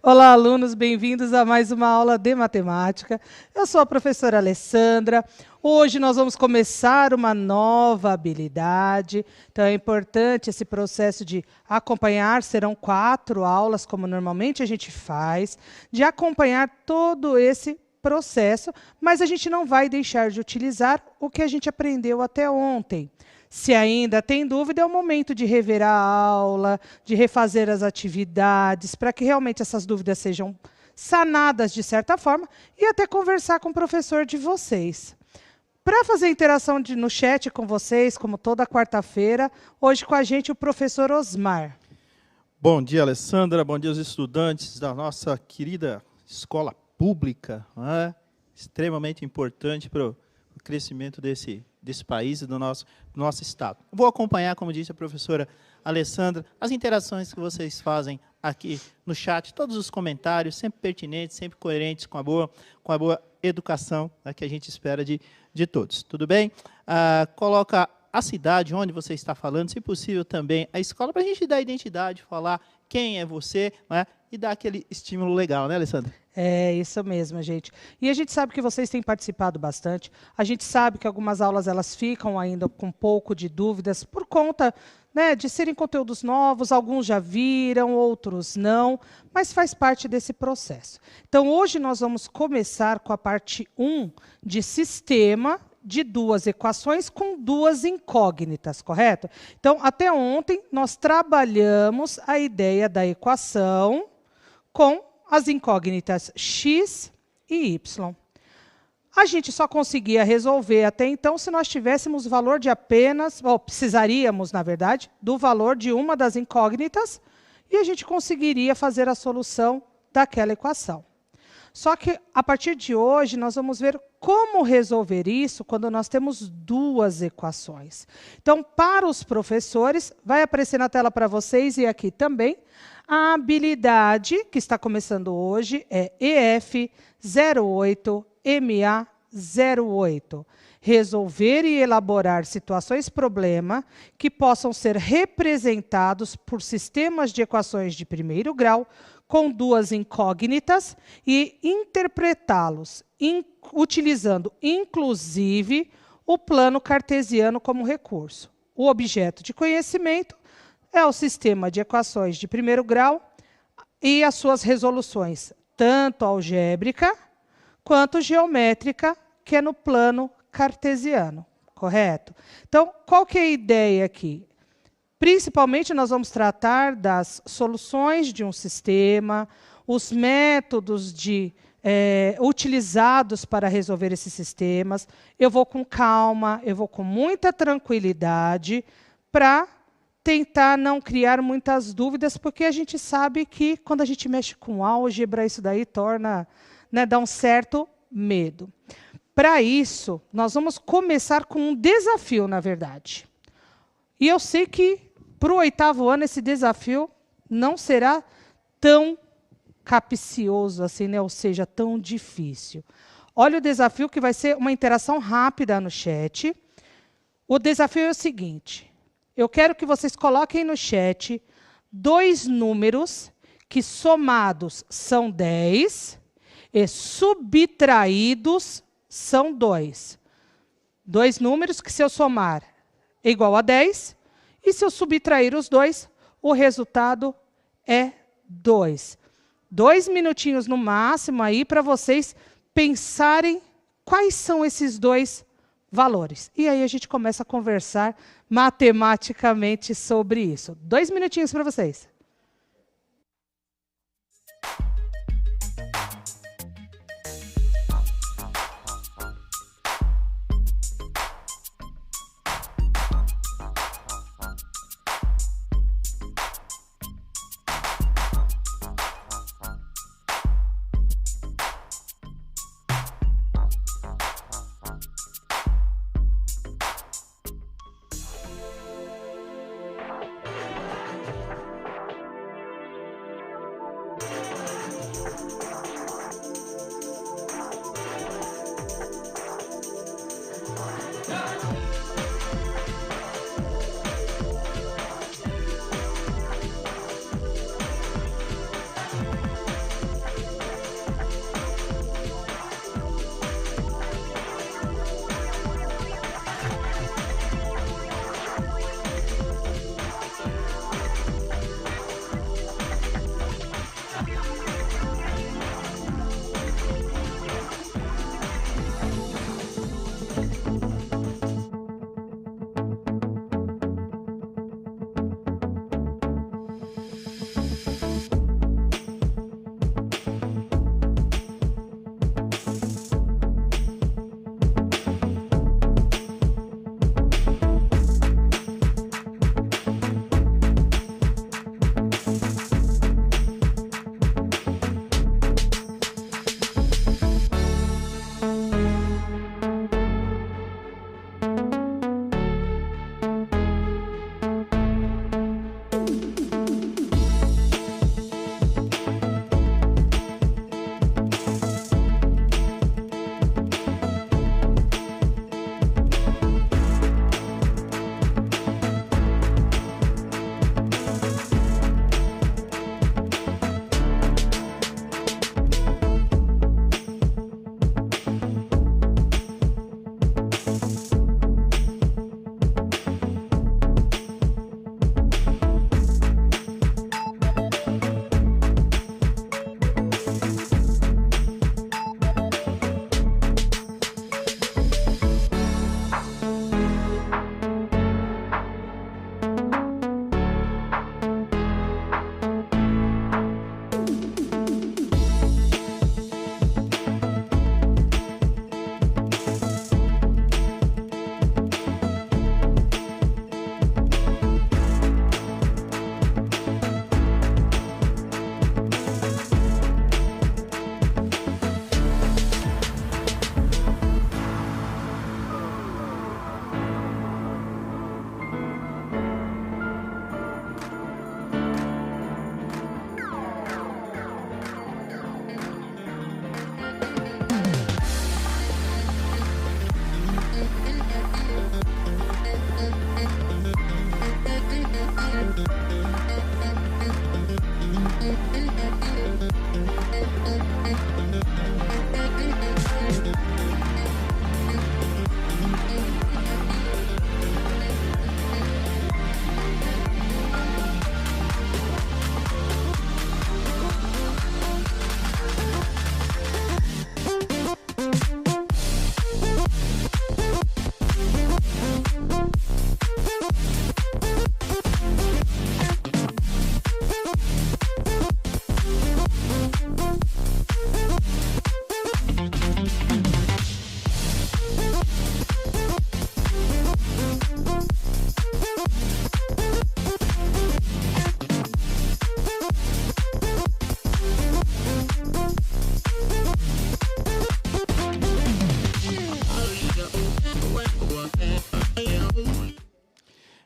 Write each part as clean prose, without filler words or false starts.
Olá, alunos, bem-vindos a mais uma aula de matemática. Eu sou a professora Alessandra. Hoje nós vamos começar uma nova habilidade. Então, é importante esse processo de acompanhar. Serão 4 aulas, como normalmente a gente faz, de acompanhar todo esse processo, mas a gente não vai deixar de utilizar o que a gente aprendeu até ontem. Se ainda tem dúvida, é o momento de rever a aula, de refazer as atividades, para que realmente essas dúvidas sejam sanadas de certa forma e até conversar com o professor de vocês. Para fazer interação no chat com vocês, como toda quarta-feira, hoje com a gente o professor Osmar. Bom dia, Alessandra. Bom dia aos estudantes da nossa querida escola pública, né? Extremamente importante para o crescimento desse país e do nosso estado. Vou acompanhar, como disse a professora Alessandra, as interações que vocês fazem aqui no chat, todos os comentários, sempre pertinentes, sempre coerentes com a boa educação, né, que a gente espera de todos. Tudo bem? Coloca a cidade onde você está falando, se possível também a escola, para a gente dar identidade, falar quem é você, né, e dar aquele estímulo legal, né, Alessandra? É isso mesmo, gente. E a gente sabe que vocês têm participado bastante. A gente sabe que algumas aulas elas ficam ainda com um pouco de dúvidas por conta, né, de serem conteúdos novos. Alguns já viram, outros não, mas faz parte desse processo. Então, hoje nós vamos começar com a parte 1 de sistema de 2 equações com 2 incógnitas, correto? Então, até ontem, nós trabalhamos a ideia da equação com as incógnitas x e y. A gente só conseguia resolver até então se nós tivéssemos o valor de apenas, ou precisaríamos, na verdade, do valor de uma das incógnitas, e a gente conseguiria fazer a solução daquela equação. Só que, a partir de hoje, nós vamos ver como resolver isso quando nós temos 2 equações. Então, para os professores, vai aparecer na tela para vocês e aqui também, a habilidade que está começando hoje é EF08MA08. Resolver e elaborar situações-problema que possam ser representados por sistemas de equações de primeiro grau com 2 incógnitas e interpretá-los utilizando, inclusive, o plano cartesiano como recurso. O objeto de conhecimento é o sistema de equações de primeiro grau e as suas resoluções, tanto algébrica quanto geométrica, que é no plano cartesiano, correto? Então, qual que é a ideia aqui? Principalmente, nós vamos tratar das soluções de um sistema, os métodos utilizados para resolver esses sistemas. Eu vou com calma, eu vou com muita tranquilidade para tentar não criar muitas dúvidas, porque a gente sabe que, quando a gente mexe com álgebra, isso daí torna, né, dá um certo medo. Para isso, nós vamos começar com um desafio, na verdade. E eu sei que, para o 8º ano, esse desafio não será tão capcioso assim, né? Ou seja, tão difícil. Olha o desafio, que vai ser uma interação rápida no chat. O desafio é o seguinte: eu quero que vocês coloquem no chat 2 números que somados são 10 e subtraídos são 2. 2 números que, se eu somar, é igual a 10, e se eu subtrair os 2, o resultado é 2. 2 minutinhos no máximo aí para vocês pensarem quais são esses 2 valores. E aí a gente começa a conversar matematicamente sobre isso. 2 minutinhos para vocês.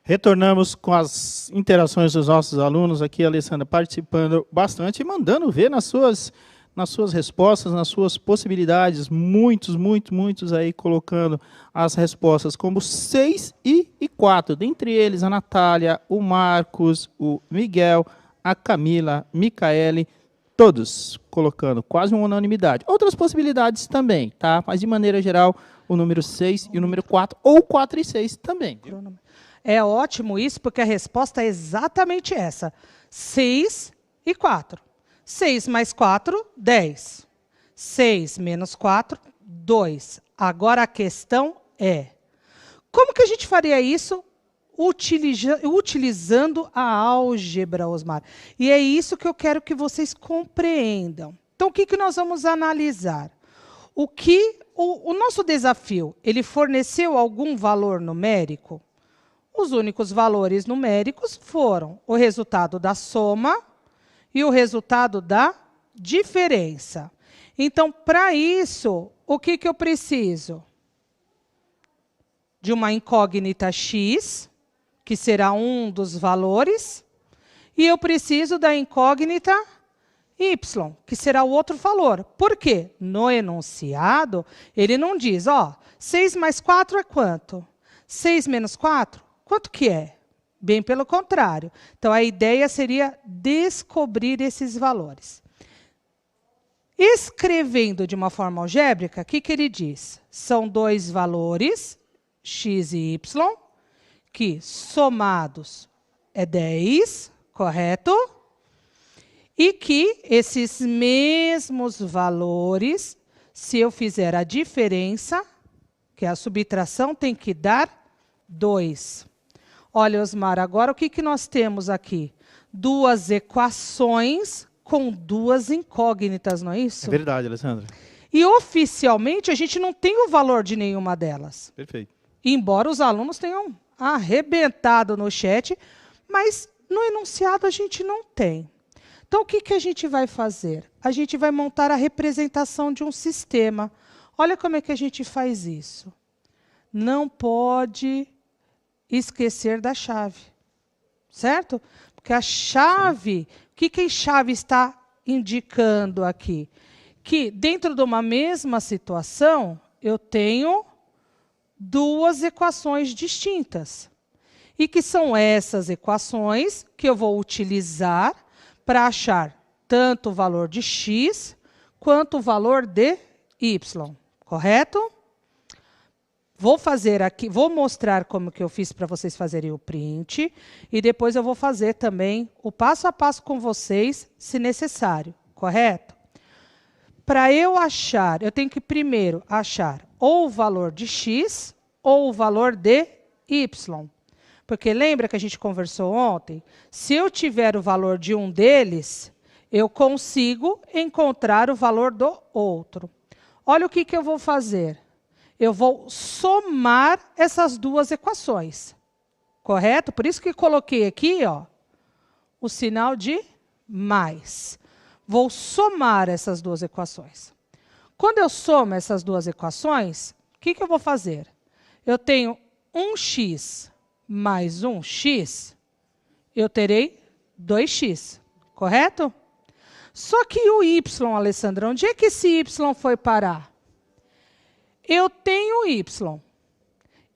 Retornamos com as interações dos nossos alunos aqui, a Alessandra participando bastante e mandando ver nas suas respostas, nas suas possibilidades, muitos aí colocando as respostas como 6 e 4. Dentre eles, a Natália, o Marcos, o Miguel, a Camila, Micaele, todos colocando quase uma unanimidade. Outras possibilidades também, tá? Mas de maneira geral, o número 6 e o número 4, ou 4 e 6 também. Viu? É ótimo isso, porque a resposta é exatamente essa. 6 e 4. 6 mais 4, 10. 6 menos 4, 2. Agora a questão é, como que a gente faria isso utilizando a álgebra, Osmar? E é isso que eu quero que vocês compreendam. Então, o que nós vamos analisar? O nosso desafio, ele forneceu algum valor numérico? Os únicos valores numéricos foram o resultado da soma e o resultado da diferença. Então, para isso, o que eu preciso? De uma incógnita x, que será um dos valores, e eu preciso da incógnita y, que será o outro valor. Por quê? No enunciado, ele não diz, 6 mais 4 é quanto? 6 menos 4? Quanto que é? Bem pelo contrário. Então, a ideia seria descobrir esses valores. Escrevendo de uma forma algébrica, o que ele diz? São dois valores, x e y, que somados é 10, correto? E que esses mesmos valores, se eu fizer a diferença, que é a subtração, tem que dar 2. Olha, Osmar, agora o que nós temos aqui? Duas equações com duas incógnitas, não é isso? É verdade, Alessandra. E oficialmente a gente não tem o valor de nenhuma delas. Perfeito. Embora os alunos tenham arrebentado no chat, mas no enunciado a gente não tem. Então, o que a gente vai fazer? A gente vai montar a representação de um sistema. Olha como é que a gente faz isso. Não pode esquecer da chave, certo? Porque a chave, o que a chave está indicando aqui? Que dentro de uma mesma situação, eu tenho duas equações distintas. E que são essas equações que eu vou utilizar para achar tanto o valor de x quanto o valor de y, correto? Vou fazer aqui, vou mostrar como que eu fiz para vocês fazerem o print e depois eu vou fazer também o passo a passo com vocês, se necessário, correto? Para eu achar, eu tenho que primeiro achar ou o valor de x ou o valor de y. Porque lembra que a gente conversou ontem? Se eu tiver o valor de um deles, eu consigo encontrar o valor do outro. Olha o que eu vou fazer. Eu vou somar essas duas equações. Correto? Por isso que coloquei aqui, o sinal de mais. Vou somar essas duas equações. Quando eu somo essas duas equações, o que eu vou fazer? Eu tenho 1x mais 1x, eu terei 2x, correto? Só que o y, Alessandra, onde é que esse y foi parar? Eu tenho y.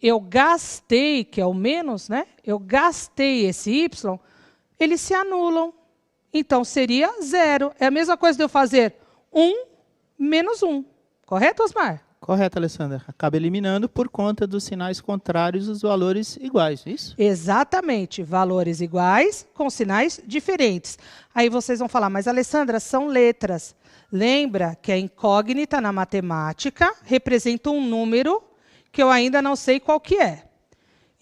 Eu gastei, que é o menos, né? Eu gastei esse y, eles se anulam. Então, seria 0. É a mesma coisa de eu fazer 1 menos 1. Correto, Osmar? Correto, Alessandra. Acaba eliminando por conta dos sinais contrários os valores iguais, isso? Exatamente. Valores iguais com sinais diferentes. Aí vocês vão falar, mas, Alessandra, são letras. Lembra que a incógnita na matemática representa um número que eu ainda não sei qual que é.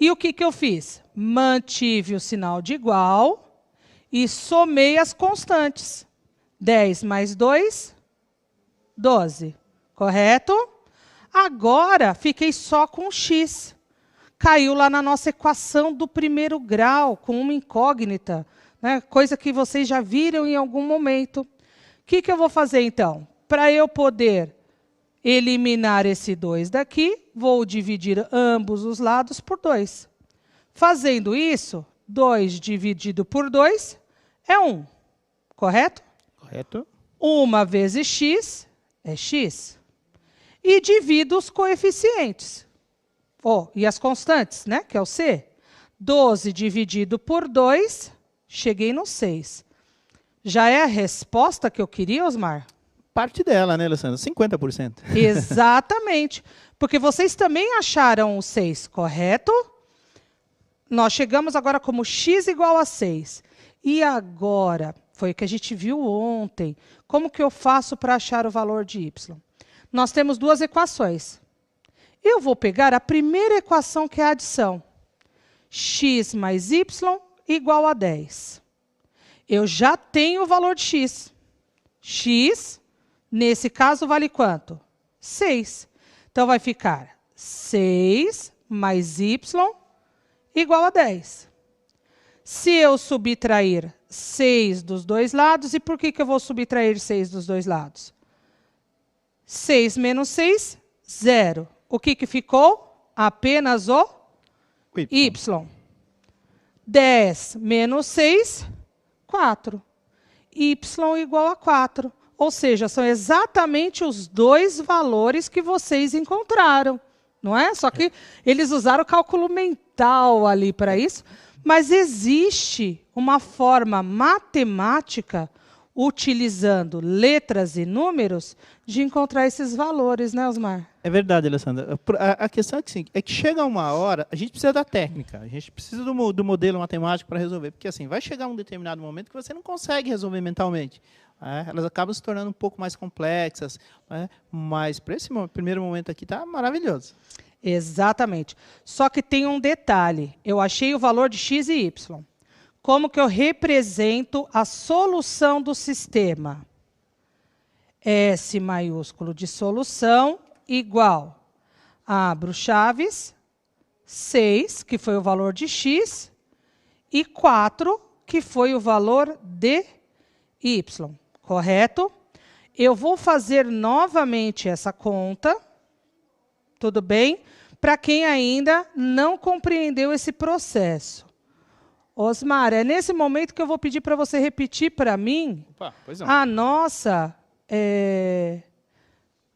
E o que eu fiz? Mantive o sinal de igual e somei as constantes. 10 mais 2, 12. Correto? Agora, fiquei só com x. Caiu lá na nossa equação do primeiro grau, com uma incógnita, né? Coisa que vocês já viram em algum momento. O que eu vou fazer, então? Para eu poder eliminar esse 2 daqui, vou dividir ambos os lados por 2. Fazendo isso, 2 dividido por 2 é 1. Correto? Correto. 1 vezes x é x. E divido os coeficientes. E as constantes, né? Que é o c. 12 dividido por 2, cheguei no 6. Já é a resposta que eu queria, Osmar? Parte dela, né, Alessandra? 50%. Exatamente. Porque vocês também acharam o 6, correto? Nós chegamos agora como x igual a 6. E agora, foi o que a gente viu ontem. Como que eu faço para achar o valor de y? Nós temos duas equações. Eu vou pegar a primeira equação, que é a adição. X mais y igual a 10. Eu já tenho o valor de x. X, nesse caso, vale quanto? 6. Então, vai ficar 6 mais y igual a 10. Se eu subtrair 6 dos dois lados, e por que eu vou subtrair 6 dos dois lados? 6 menos 6, 0. O que ficou? Apenas o y. 10 menos 6, 4. Y igual a 4. Ou seja, são exatamente os dois valores que vocês encontraram. Não é? Só que eles usaram o cálculo mental ali para isso. Mas existe uma forma matemática, utilizando letras e números, de encontrar esses valores, né, Osmar? É verdade, Alessandra. A questão é que chega uma hora, a gente precisa da técnica, a gente precisa do modelo matemático para resolver, porque assim, vai chegar um determinado momento que você não consegue resolver mentalmente. Elas acabam se tornando um pouco mais complexas, mas para esse primeiro momento aqui está maravilhoso. Exatamente. Só que tem um detalhe. Eu achei o valor de x e y. Como que eu represento a solução do sistema? S maiúsculo de solução igual, abro chaves, 6, que foi o valor de x, e 4, que foi o valor de y. Correto? Eu vou fazer novamente essa conta. Tudo bem? Para quem ainda não compreendeu esse processo. Osmar, é nesse momento que eu vou pedir para você repetir para mim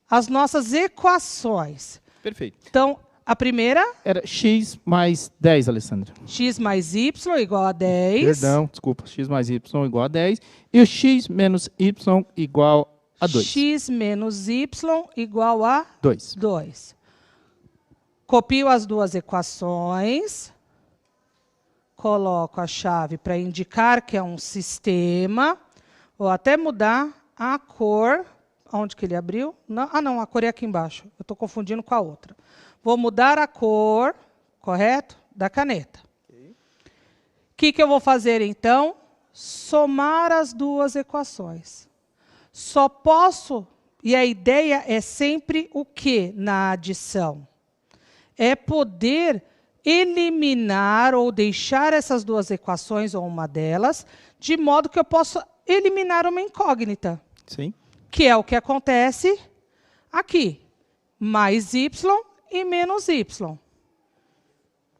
as nossas equações. Perfeito. Então, a primeira... Era x mais 10, Alessandra. X mais y igual a 10. Perdão, desculpa. X mais y igual a 10. E o x menos y igual a 2. X menos y igual a 2. 2. Copio as duas equações. Coloco a chave para indicar que é um sistema. Vou até mudar a cor. Onde que ele abriu? Não, não, a cor é aqui embaixo. Eu estou confundindo com a outra. Vou mudar a cor, correto? Da caneta. O que eu vou fazer, então? Somar as duas equações. Só posso, e a ideia é sempre o quê na adição? É poder eliminar ou deixar essas duas equações, ou uma delas, de modo que eu possa eliminar uma incógnita. Sim. Que é o que acontece aqui. Mais y e menos y.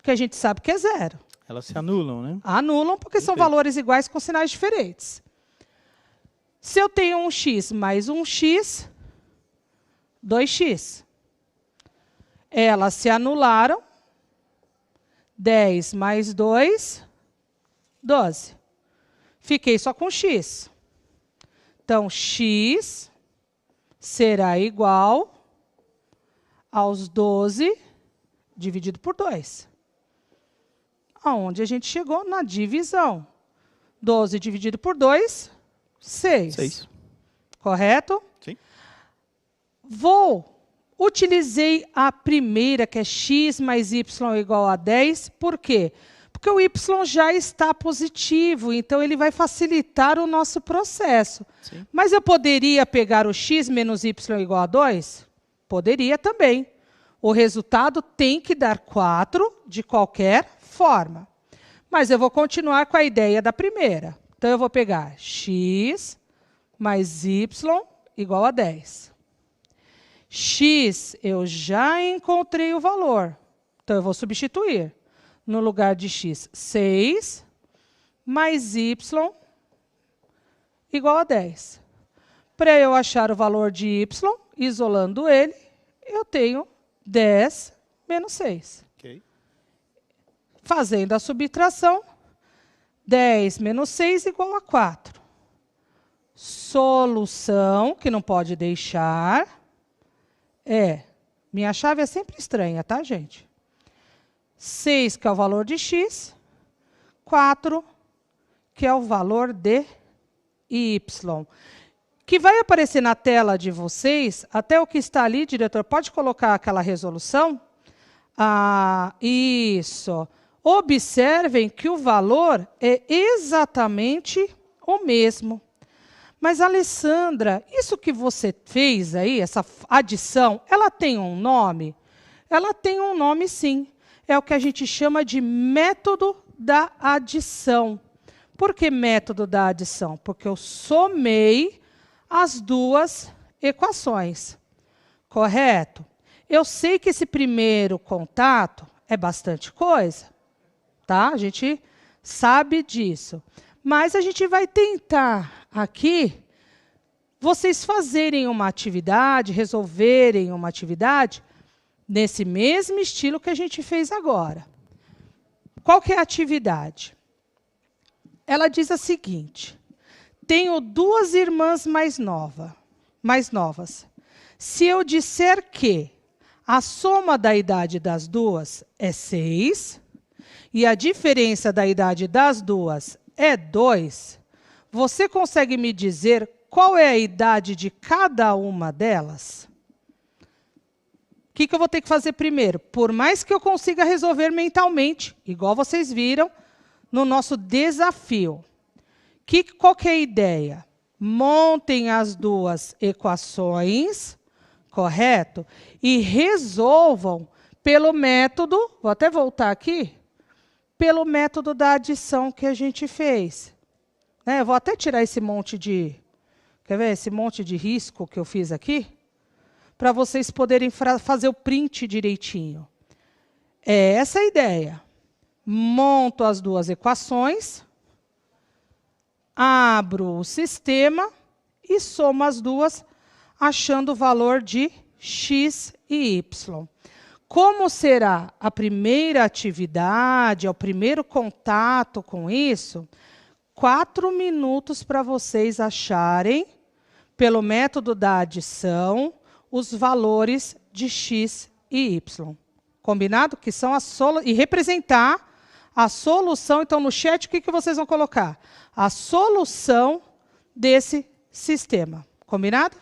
Que a gente sabe que é 0. Elas se anulam, né? Anulam porque são valores iguais com sinais diferentes. Se eu tenho um x mais um x, 2x. Elas se anularam. 10 mais 2, 12. Fiquei só com x. Então, x será igual aos 12 dividido por 2. Aonde a gente chegou? Na divisão. 12 dividido por 2, 6. 6. Correto? Sim. Utilizei a primeira, que é x mais y igual a 10. Por quê? Porque o y já está positivo, então ele vai facilitar o nosso processo. Sim. Mas eu poderia pegar o x menos y igual a 2? Poderia também. O resultado tem que dar 4 de qualquer forma. Mas eu vou continuar com a ideia da primeira. Então, eu vou pegar x mais y igual a 10. X, eu já encontrei o valor. Então, eu vou substituir. No lugar de x, 6 mais y igual a 10. Para eu achar o valor de y, isolando ele, eu tenho 10 menos 6. Okay. Fazendo a subtração, 10 menos 6 igual a 4. Solução, que não pode deixar, minha chave é sempre estranha, tá, gente? 6, que é o valor de x, 4, que é o valor de y. Que vai aparecer na tela de vocês, até o que está ali, diretor, pode colocar aquela resolução? Isso. Observem que o valor é exatamente o mesmo. Mas, Alessandra, isso que você fez aí, essa adição, ela tem um nome? Ela tem um nome, sim. É o que a gente chama de método da adição. Por que método da adição? Porque eu somei as duas equações. Correto? Eu sei que esse primeiro contato é bastante coisa, tá? A gente sabe disso. Mas a gente vai tentar aqui vocês fazerem uma atividade, resolverem uma atividade nesse mesmo estilo que a gente fez agora. Qual que é a atividade? Ela diz a seguinte: tenho duas irmãs mais novas. Se eu disser que a soma da idade das duas é 6 e a diferença da idade das duas é 2, você consegue me dizer qual é a idade de cada uma delas? O que eu vou ter que fazer primeiro? Por mais que eu consiga resolver mentalmente, igual vocês viram no nosso desafio. Qual que é a ideia? Montem as duas equações, correto? E resolvam pelo método, vou até voltar aqui, pelo método da adição que a gente fez. Eu vou até tirar esse monte de, quer ver, esse monte de risco que eu fiz aqui, para vocês poderem fazer o print direitinho. É essa a ideia. Monto as duas equações, abro o sistema e somo as duas, achando o valor de x e y. Como será a primeira atividade, o primeiro contato com isso, 4 minutos para vocês acharem, pelo método da adição, os valores de x e y. Combinado? Que são e representar a solução. Então, no chat, o que vocês vão colocar? A solução desse sistema. Combinado?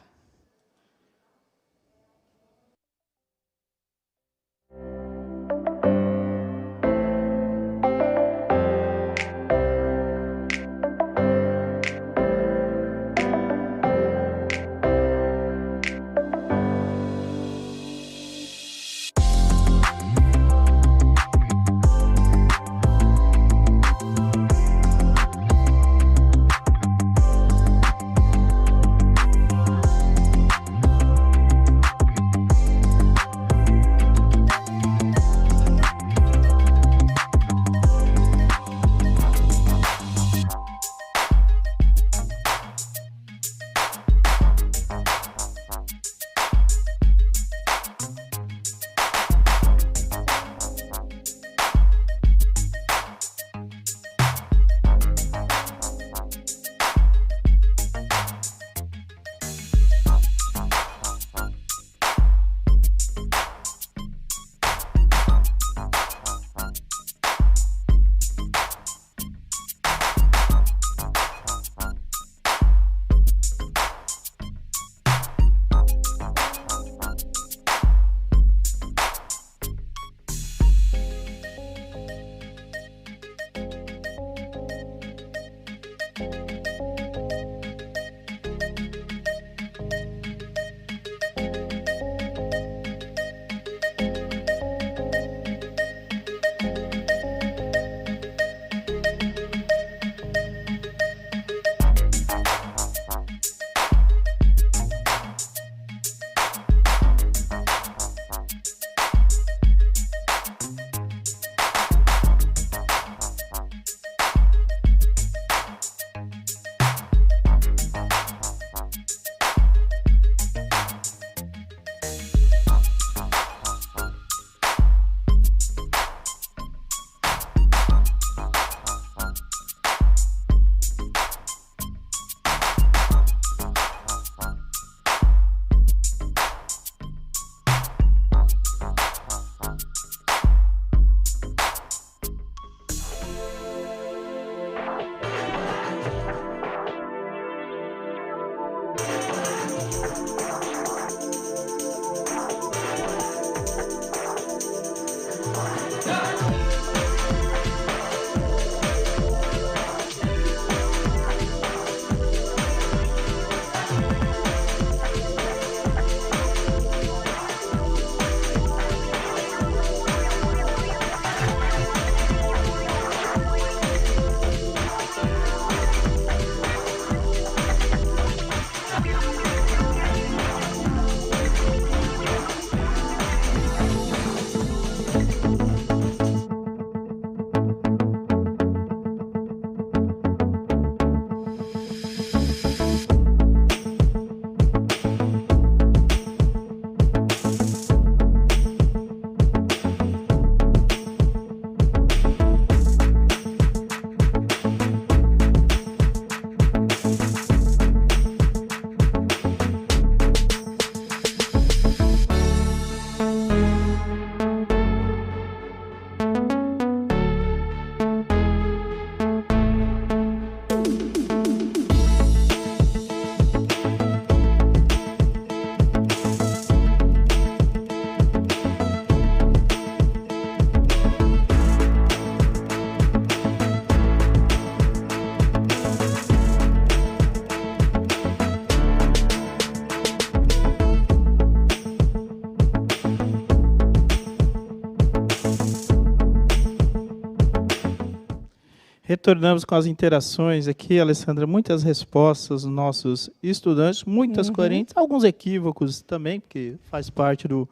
Retornamos com as interações aqui, Alessandra, muitas respostas dos nossos estudantes, muitas coerentes, alguns equívocos também, porque faz parte do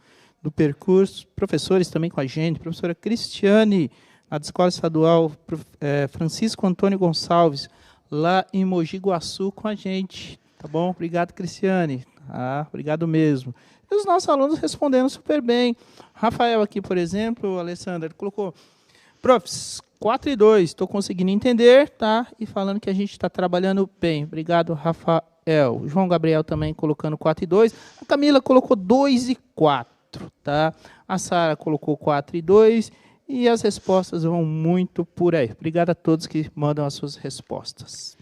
percurso. Professores também com a gente, professora Cristiane, da Escola Estadual Francisco Antônio Gonçalves, lá em Mogi Guaçu com a gente. Tá bom? Obrigado, Cristiane. Obrigado mesmo. E os nossos alunos respondendo super bem. Rafael aqui, por exemplo, Alessandra, colocou, profs, 4 e 2, estou conseguindo entender, tá? E falando que a gente está trabalhando bem. Obrigado, Rafael. João Gabriel também colocando 4 e 2. A Camila colocou 2 e 4, tá? A Sara colocou 4 e 2. E as respostas vão muito por aí. Obrigado a todos que mandam as suas respostas.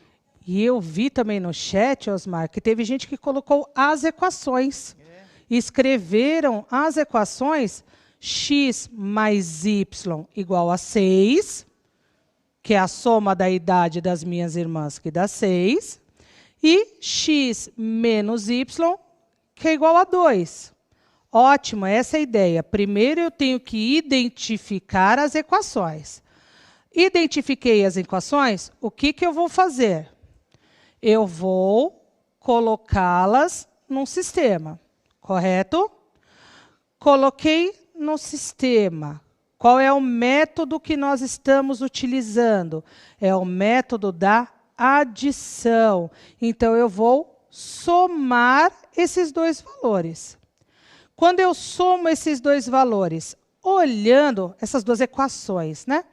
E eu vi também no chat, Osmar, que teve gente que colocou as equações. Escreveram as equações x mais y igual a 6, que é a soma da idade das minhas irmãs, que dá 6, e x menos y, que é igual a 2. Ótimo, essa é a ideia. Primeiro eu tenho que identificar as equações. Identifiquei as equações, o que eu vou fazer? Eu vou colocá-las num sistema, correto? Coloquei no sistema. Qual é o método que nós estamos utilizando? É o método da adição. Então, eu vou somar esses dois valores. Quando eu somo esses dois valores, olhando essas duas equações, né?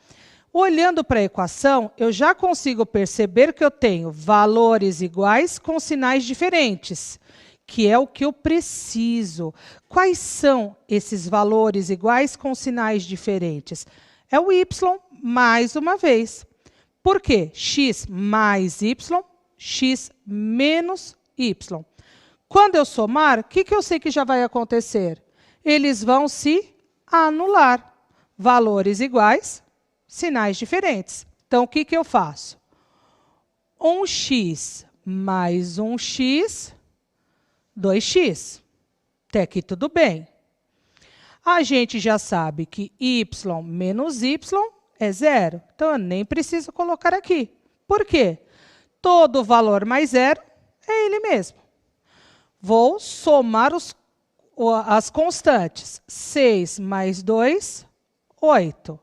Olhando para a equação, eu já consigo perceber que eu tenho valores iguais com sinais diferentes, que é o que eu preciso. Quais são esses valores iguais com sinais diferentes? É o y, mais uma vez. Por quê? X mais y, x menos y. Quando eu somar, o que eu sei que já vai acontecer? Eles vão se anular. Valores iguais, sinais diferentes. Então, o que eu faço? 1x mais 1x... 2x. Até aqui tudo bem. A gente já sabe que y menos y é 0. Então, eu nem preciso colocar aqui. Por quê? Todo valor mais 0 é ele mesmo. Vou somar as constantes. 6 mais 2, 8.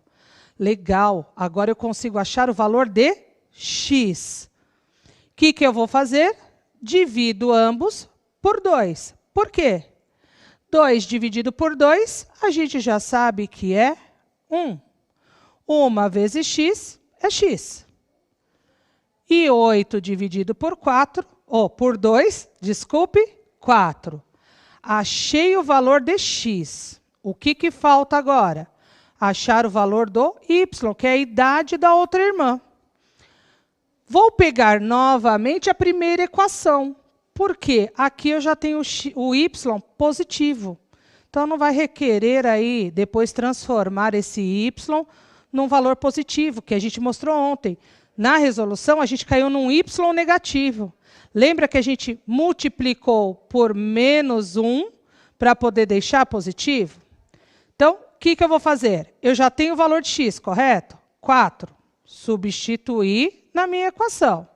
Legal. Agora eu consigo achar o valor de x. O que eu vou fazer? Divido ambos por 2. Por quê? 2 dividido por 2, a gente já sabe que é 1. 1 vezes x é x. E 8 dividido por 4, por 2, desculpe, 4. Achei o valor de x. O que falta agora? Achar o valor do y, que é a idade da outra irmã. Vou pegar novamente a primeira equação. Por quê? Aqui eu já tenho o y positivo. Então, não vai requerer aí depois transformar esse y num valor positivo, que a gente mostrou ontem. Na resolução, a gente caiu num y negativo. Lembra que a gente multiplicou por menos 1 para poder deixar positivo? Então, o que eu vou fazer? Eu já tenho o valor de x, correto? 4. Substituir na minha equação.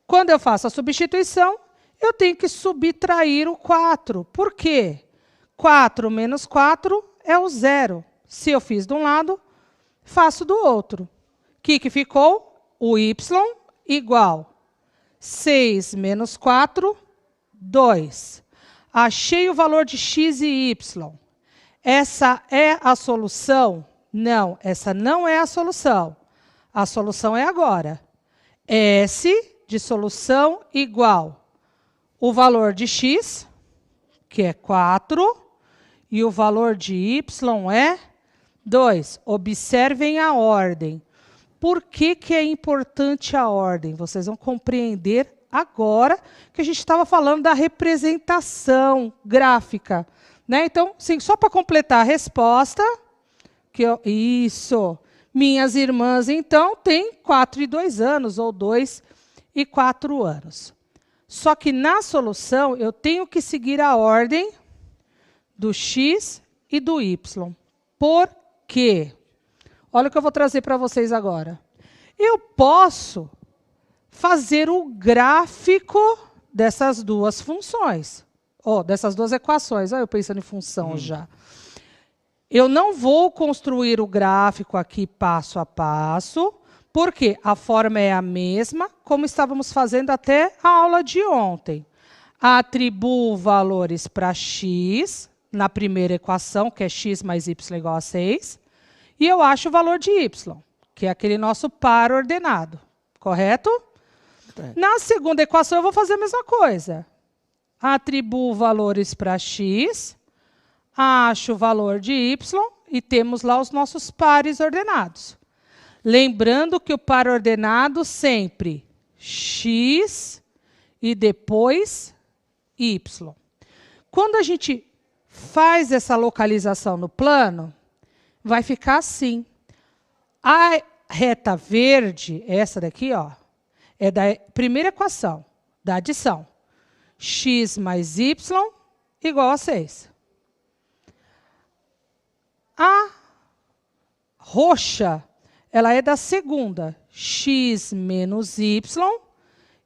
Quando eu faço a substituição, eu tenho que subtrair o 4. Por quê? 4 menos 4 é o 0. Se eu fiz de um lado, faço do outro. O que ficou? O y igual 6 menos 4, 2. Achei o valor de x e y. Essa é a solução? Não, essa não é a solução. A solução é agora. S de solução igual o valor de x, que é 4, e o valor de y é 2. Observem a ordem. Por que é importante a ordem? Vocês vão compreender agora que a gente estava falando da representação gráfica. Né? Então, sim, só para completar a resposta, isso. Minhas irmãs, então, têm 4 e 2 anos, ou 2 e 4 anos. Só que na solução, eu tenho que seguir a ordem do x e do y. Por quê? Olha o que eu vou trazer para vocês agora. Eu posso fazer o gráfico dessas duas funções. Dessas duas equações. Olha eu pensando em função já. Eu não vou construir o gráfico aqui passo a passo, porque a forma é a mesma, como estávamos fazendo até a aula de ontem. Atribuo valores para x, na primeira equação, que é x mais y igual a 6, e eu acho o valor de y, que é aquele nosso par ordenado. Correto? Na segunda equação, eu vou fazer a mesma coisa. Atribuo valores para x, acho o valor de y e temos lá os nossos pares ordenados. Lembrando que o par ordenado sempre x e depois y. Quando a gente faz essa localização no plano, vai ficar assim. A reta verde, essa daqui, é da primeira equação, da adição. X mais y igual a 6. A roxa, ela é da segunda. X menos y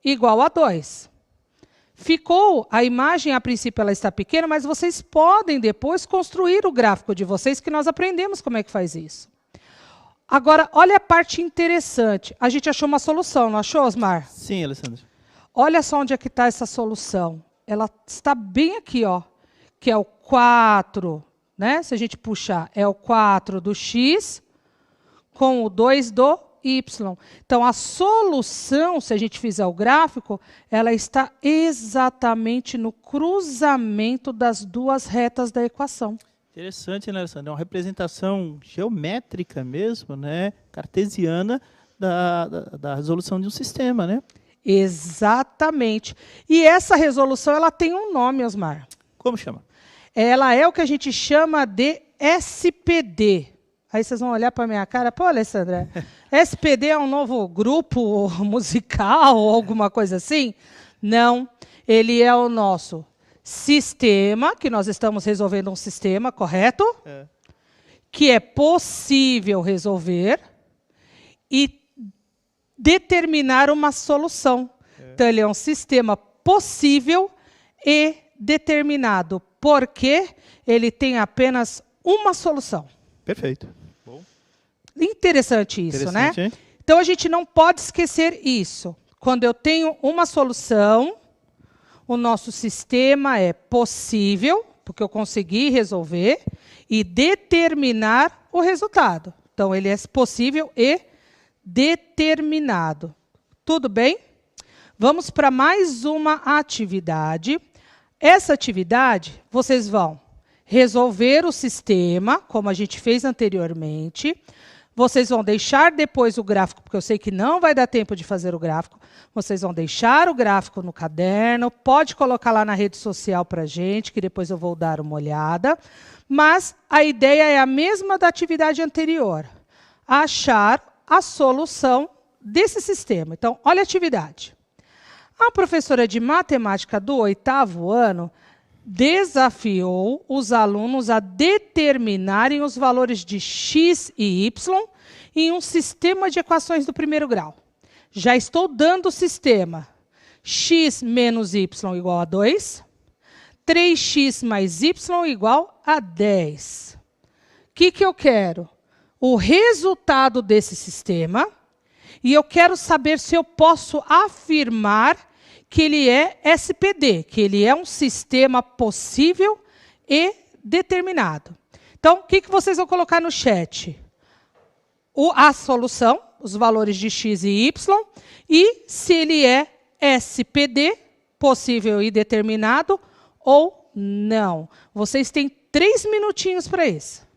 igual a 2. Ficou, a imagem a princípio ela está pequena, mas vocês podem depois construir o gráfico de vocês, que nós aprendemos como é que faz isso. Agora, olha a parte interessante. A gente achou uma solução, não achou, Osmar? Sim, Alessandra. Olha só onde é que está essa solução. Ela está bem aqui, que é o 4, né? Se a gente puxar, é o 4 do x com o 2 do y. Então, a solução, se a gente fizer o gráfico, ela está exatamente no cruzamento das duas retas da equação. Interessante, né, Alessandra? É uma representação geométrica mesmo, né? Cartesiana da resolução de um sistema, né? Exatamente. E essa resolução ela tem um nome, Osmar. Como chama? Ela é o que a gente chama de SPD. Aí vocês vão olhar para a minha cara, pô, Alessandra, SPD é um novo grupo musical ou alguma coisa assim? Não, ele é o nosso sistema, que nós estamos resolvendo um sistema, correto? É. Que é possível resolver e determinar uma solução. É. Então, ele é um sistema possível e determinado, porque ele tem apenas uma solução. Perfeito. Bom. Interessante isso, né? Hein? Então, a gente não pode esquecer isso. Quando eu tenho uma solução, o nosso sistema é possível, porque eu consegui resolver, e determinar o resultado. Então, ele é possível e determinado. Tudo bem? Vamos para mais uma atividade. Essa atividade, vocês vão resolver o sistema, como a gente fez anteriormente. Vocês vão deixar depois o gráfico, porque eu sei que não vai dar tempo de fazer o gráfico. Vocês vão deixar o gráfico no caderno, pode colocar lá na rede social para a gente, que depois eu vou dar uma olhada. Mas a ideia é a mesma da atividade anterior, achar a solução desse sistema. Então, olha a atividade. A professora de matemática do 8º ano desafiou os alunos a determinarem os valores de x e y em um sistema de equações do primeiro grau. Já estou dando o sistema. X menos y igual a 2. 3x mais y igual a 10. O que eu quero? O resultado desse sistema. E eu quero saber se eu posso afirmar que ele é SPD, que ele é um sistema possível e determinado. Então, o que vocês vão colocar no chat? A solução, os valores de x e y, e se ele é SPD, possível e determinado, ou não. Vocês têm 3 minutinhos para isso.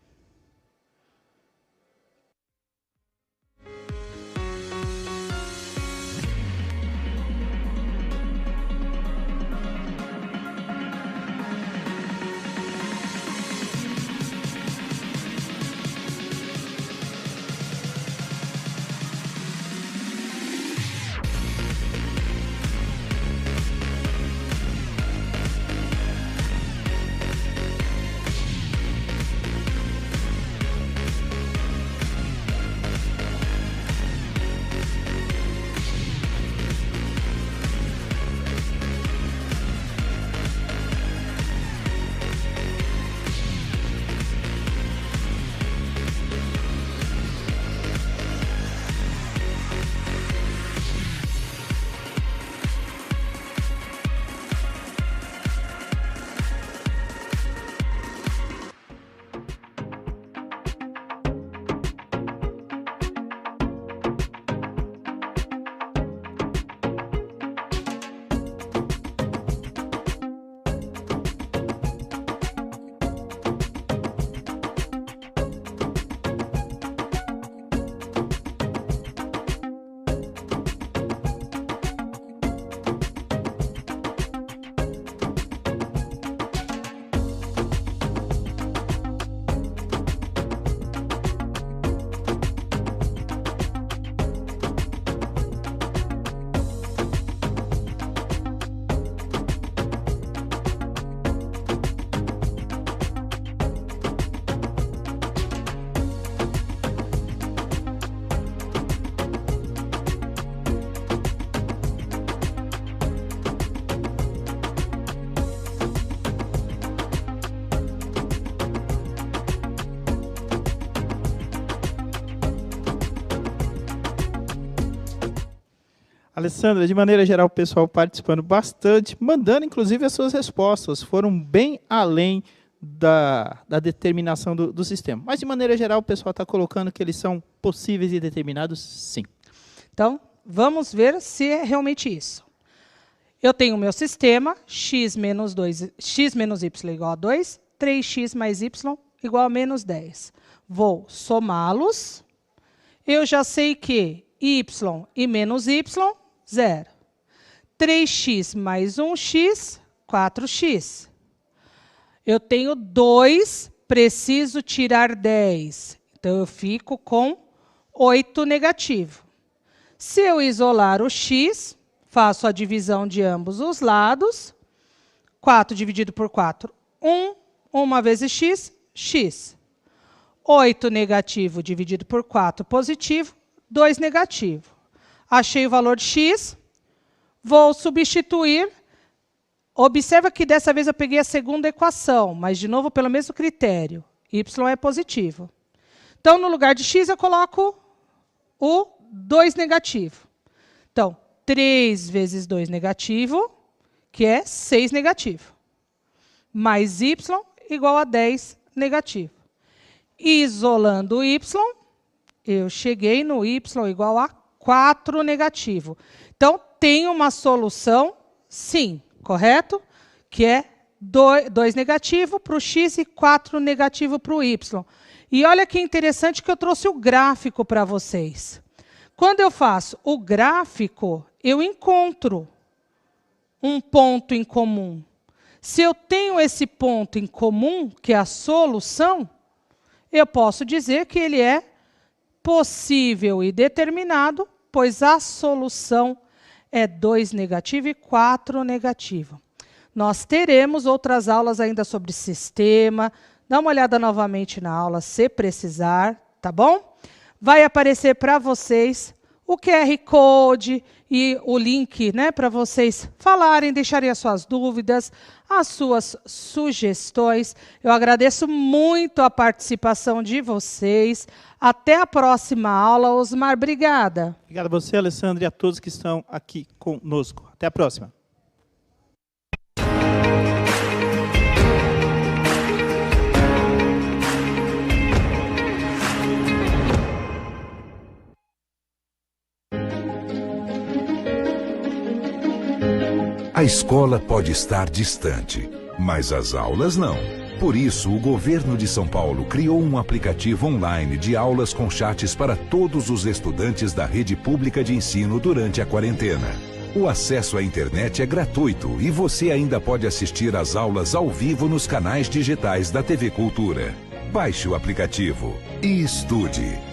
Alessandra, de maneira geral, o pessoal participando bastante, mandando inclusive as suas respostas, foram bem além da determinação do sistema. Mas, de maneira geral, o pessoal está colocando que eles são possíveis e determinados, sim. Então, vamos ver se é realmente isso. Eu tenho o meu sistema, x menos y igual a 2, 3x mais y igual a menos 10. Vou somá-los. Eu já sei que y e menos y, 0. 3x mais 1x, 4x. Eu tenho 2, preciso tirar 10. Então, eu fico com 8 negativo. Se eu isolar o x, faço a divisão de ambos os lados. 4 dividido por 4, 1. 1 vezes x, x. 8 negativo dividido por 4 positivo, 2 negativo. Achei o valor de x, vou substituir. Observa que dessa vez eu peguei a segunda equação, mas de novo pelo mesmo critério. Y é positivo. Então, no lugar de x, eu coloco o 2 negativo. Então, 3 vezes 2 negativo, que é 6 negativo. Mais y igual a 10 negativo. Isolando o y, eu cheguei no y igual a 4 negativo. Então, tem uma solução, sim, correto? Que é 2 negativo para o x e 4 negativo para o y. E olha que interessante que eu trouxe o gráfico para vocês. Quando eu faço o gráfico, eu encontro um ponto em comum. Se eu tenho esse ponto em comum, que é a solução, eu posso dizer que ele é possível e determinado, pois a solução é 2 negativo e 4 negativo. Nós teremos outras aulas ainda sobre sistema. Dá uma olhada novamente na aula, se precisar, tá bom? Vai aparecer para vocês o QR Code e o link, né, para vocês falarem, deixarem as suas dúvidas, as suas sugestões. Eu agradeço muito a participação de vocês. Até a próxima aula. Osmar, obrigada. Obrigado a você, Alessandra, e a todos que estão aqui conosco. Até a próxima. A escola pode estar distante, mas as aulas não. Por isso, o governo de São Paulo criou um aplicativo online de aulas com chats para todos os estudantes da rede pública de ensino durante a quarentena. O acesso à internet é gratuito e você ainda pode assistir às aulas ao vivo nos canais digitais da TV Cultura. Baixe o aplicativo e estude.